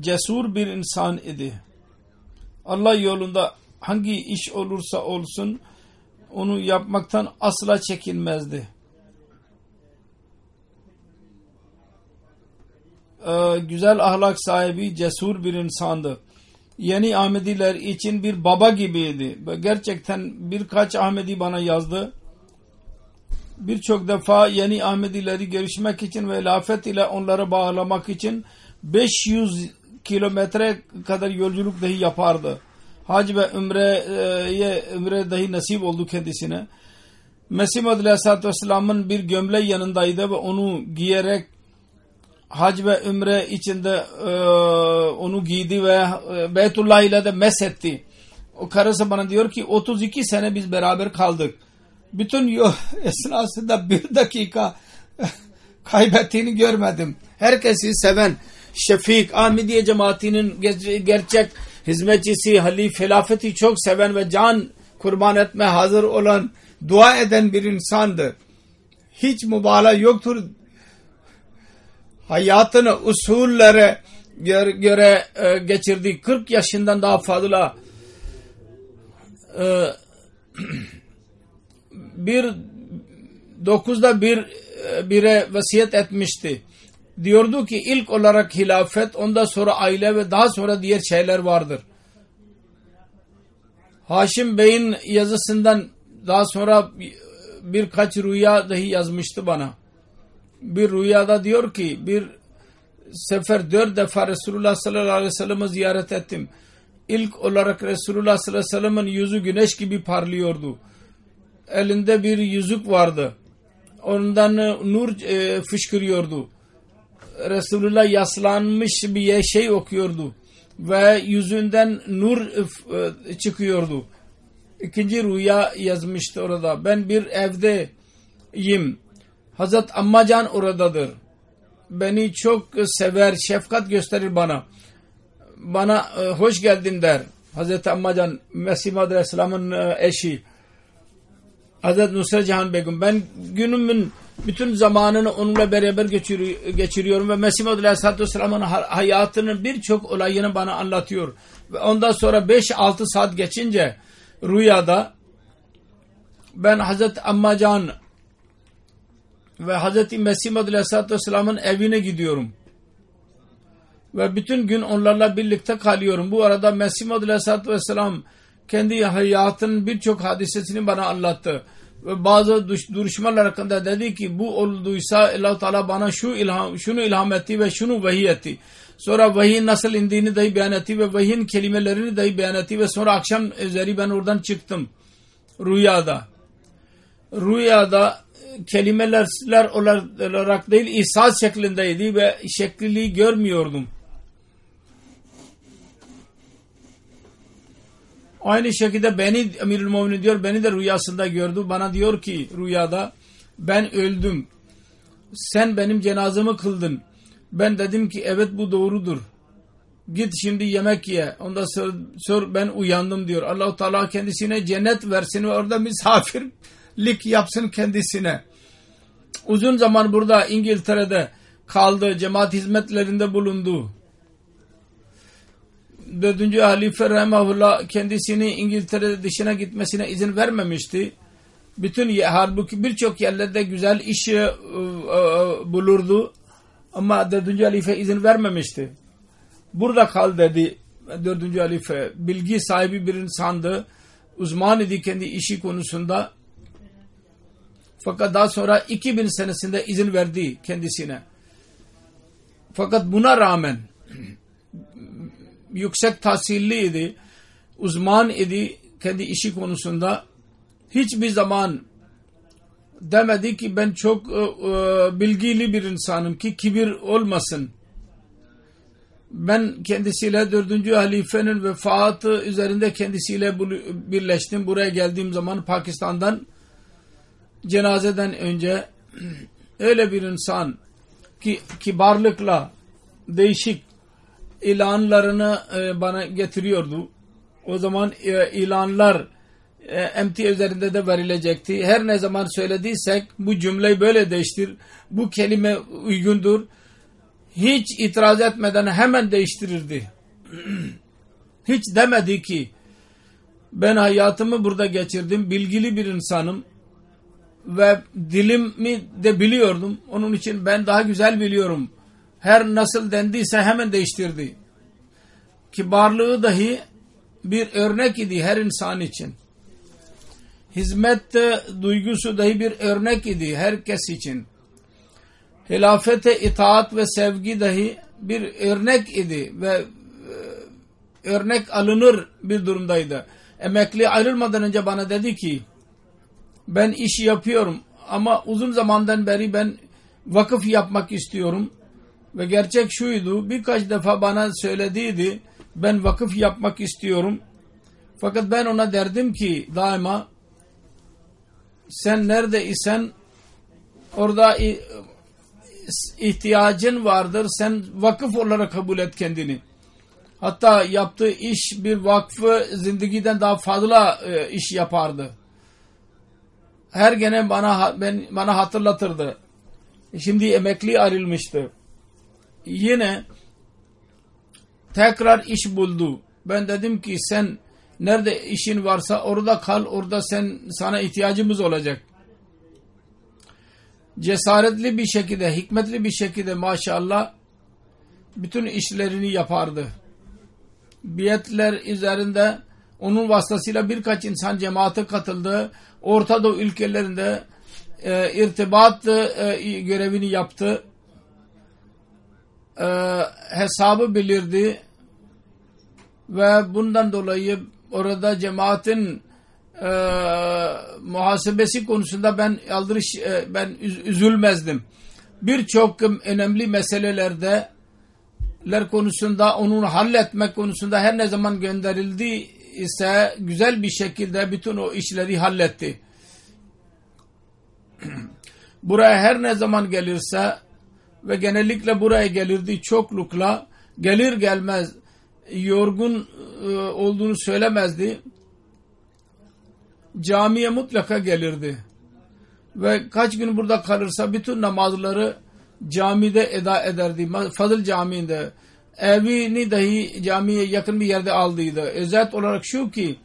cesur bir insan idi. Allah yolunda hangi iş olursa olsun onu yapmaktan asla çekinmezdi. Güzel ahlak sahibi, cesur bir insandı. Yeni Ahmediler için bir baba gibiydi. Gerçekten birkaç Ahmedi bana yazdı. Birçok defa yeni Ahmedileri görüşmek için ve hilafet ile onları bağlamak için 500 kilometre kadar yolculuk dahi yapardı. Hac ve ümre dahi nasip oldu kendisine. Mesih Maud Aleyhisselatü Vesselam'ın bir gömleği yanındaydı ve onu giyerek hac ve ümre içinde onu giydi ve Beytullah ile de mesetti. O karısı bana diyor ki 32 sene biz beraber kaldık. Bütün yol esnasında bir dakika kaybettiğini görmedim. Herkesi seven Şefik Ahmediye cemaatinin gerçek hizmetçisi, hilafeti çok seven ve can kurban etme hazır olan, dua eden bir insandı. Hiç mübalağa yoktur. Hayatını usullere göre geçirdi. 40 yaşından daha fazla bire vasiyet etmişti. Diyordu ki ilk olarak hilafet, ondan sonra aile ve daha sonra diğer şeyler vardır. Haşim Bey'in yazısından daha sonra birkaç rüya dahi yazmıştı bana. Bir rüyada diyor ki bir sefer 4 defa Resulullah sallallahu aleyhi ve sellem'i ziyaret ettim. İlk olarak Resulullah sallallahu aleyhi ve sellem'in yüzü güneş gibi parlıyordu. Elinde bir yüzük vardı. Ondan nur fışkırıyordu. Resulullah yaslanmış bir şey okuyordu. Ve yüzünden nur çıkıyordu. İkinci rüya yazmıştı orada. Ben bir evdeyim. Hazret Ammacan oradadır. Beni çok sever, şefkat gösterir bana. Bana hoş geldin der. Hazreti Ammacan, Mesih Maud Aleyhisselam'ın eşi. Hazreti Nusret Cihan Begüm. Ben günümün bütün zamanını onunla beraber geçiriyorum ve Mesih Maud Aleyhisselatü Vesselam'ın hayatının birçok olayını bana anlatıyor. Ve ondan sonra 5-6 saat geçince rüyada ben Hazreti Ammacan ve Hazreti Mesih Maud Aleyhisselatü Vesselam'ın evine gidiyorum. Ve bütün gün onlarla birlikte kalıyorum. Bu arada Mesih Maud Aleyhisselatü Vesselam kendi hayatının birçok hadisesini bana anlattı. Ve bazı duruşmalar hakkında dedi ki bu olduysa Allah-u Teala bana şunu ilham etti ve şunu vahiy etti. Sonra vahiyin nasıl indiğini dahi beyan etti ve vahiyin kelimelerini dahi beyan etti ve sonra akşam üzeri ben oradan çıktım. Rüyada kelimeler olarak değil ihsas şeklindeydi ve şekliliği görmüyordum. Aynı şekilde beni Emirül Müminin diyor, beni de rüyasında gördü. Bana diyor ki rüyada ben öldüm. Sen benim cenazemi kıldın. Ben dedim ki evet bu doğrudur. Git şimdi yemek ye. Ondan sonra ben uyandım diyor. Allah-u Teala kendisine cennet versin ve orada misafirlik yapsın kendisine. Uzun zaman burada İngiltere'de kaldı. Cemaat hizmetlerinde bulundu. 4. Halife Rahimahullah kendisini İngiltere dışına gitmesine izin vermemişti. Halbuki birçok yerlerde güzel iş bulurdu. Ama 4. Halife izin vermemişti. Burada kal dedi 4. Halife. Bilgi sahibi bir insandı. Uzman idi kendi işi konusunda. Fakat daha sonra 2000 senesinde izin verdi kendisine. Fakat buna rağmen yüksek tahsilliydi, uzman idi kendi işi konusunda. Hiçbir zaman demedi ki ben çok bilgili bir insanım ki kibir olmasın. Ben kendisiyle 4. halifenin vefatı üzerinde kendisiyle birleştim. Buraya geldiğim zaman Pakistan'dan cenazeden önce öyle bir insan ki kibarlıkla değişik ilanlarını bana getiriyordu. O zaman ilanlar emtia üzerinde de verilecekti. Her ne zaman söylediysek bu cümleyi böyle değiştir, bu kelime uygundur. hiç itiraz etmeden hemen değiştirirdi. Hiç demedi ki ben hayatımı burada geçirdim, bilgili bir insanım ve dilimi de biliyordum, onun için ben daha güzel biliyorum. Her nasıl dendiyse hemen değiştirdi. Kibarlığı dahi bir örnek idi her insan için. Hizmet duygusu dahi bir örnek idi herkes için. Hilafete itaat ve sevgi dahi bir örnek idi ve örnek alınır bir durumdaydı. Emekli ayrılmadan önce bana dedi ki ben iş yapıyorum ama uzun zamandan beri ben vakıf yapmak istiyorum. Ve gerçek şuydu, birkaç defa bana söylediydi, ben vakıf yapmak istiyorum. Fakat ben ona derdim ki daima sen nerede isen orada ihtiyacın vardır, sen vakıf olarak kabul et kendini. Hatta yaptığı iş bir vakfı zindagiden daha fazla iş yapardı. Her gene bana hatırlatırdı. Şimdi emekli ayrılmıştı. Yine tekrar iş buldu. Ben dedim ki sen nerede işin varsa orada kal, orada sana ihtiyacımız olacak. Cesaretli bir şekilde, hikmetli bir şekilde maşallah bütün işlerini yapardı. Biyetler üzerinde onun vasıtasıyla birkaç insan cemaate katıldı. Orta Doğu ülkelerinde irtibat görevini yaptı. Hesabı bilirdi ve bundan dolayı orada cemaatin muhasebesi konusunda ben üzülmezdim. Birçok önemli meseleler konusunda onun halletmek konusunda her ne zaman gönderildi ise güzel bir şekilde bütün o işleri halletti. Buraya her ne zaman gelirse ve genellikle buraya gelirdi çoklukla, gelir gelmez yorgun olduğunu söylemezdi. Camiye mutlaka gelirdi. Ve kaç gün burada kalırsa bütün namazları camide eda ederdi. Fazıl Camii'nde. Evini dahi camiye yakın bir yerde aldıydı. Özet olarak şu ki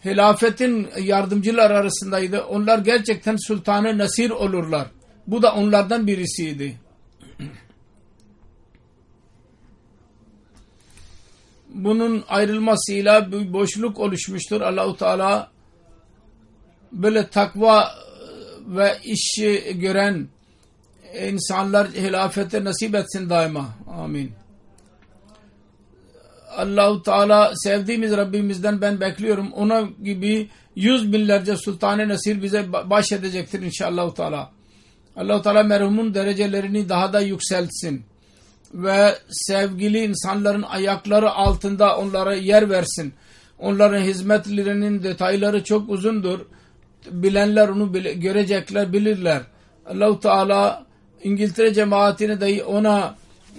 hilafetin yardımcılar arasındaydı. Onlar gerçekten sultanı nasir olurlar. Bu da onlardan birisiydi. Bunun ayrılmasıyla bir boşluk oluşmuştur. Allah-u Teala böyle takva ve işi gören insanlar hilafete nasip etsin daima. Amin. Allah-u Teala sevdiğimiz Rabbimizden ben bekliyorum. Ona gibi 100 binlerce sultan-ı nasir bize bahşedecektir inşallah-u Teala. Allah-u Teala merhumun derecelerini daha da yükseltsin. Ve sevgili insanların ayakları altında onlara yer versin. Onların hizmetlerinin detayları çok uzundur. Bilenler onu görecekler, bilirler. Allah-u Teala İngiltere cemaatine dahi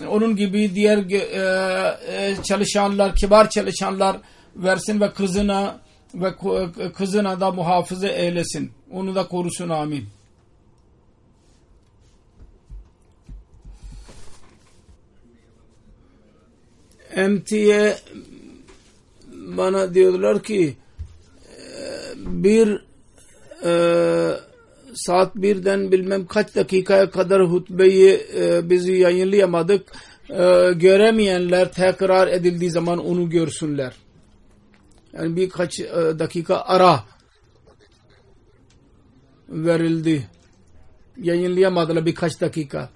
onun gibi diğer çalışanlar, kibar çalışanlar versin ve kızına da muhafaza eylesin. Onu da korusun. Amin. MT'ye bana diyorlar ki saat 1'den bilmem kaç dakikaya kadar hutbeyi bizi yayınlayamadık. Göremeyenler tekrar edildiği zaman onu görsünler. Yani birkaç dakika ara verildi. Yayınlayamadılar birkaç dakika.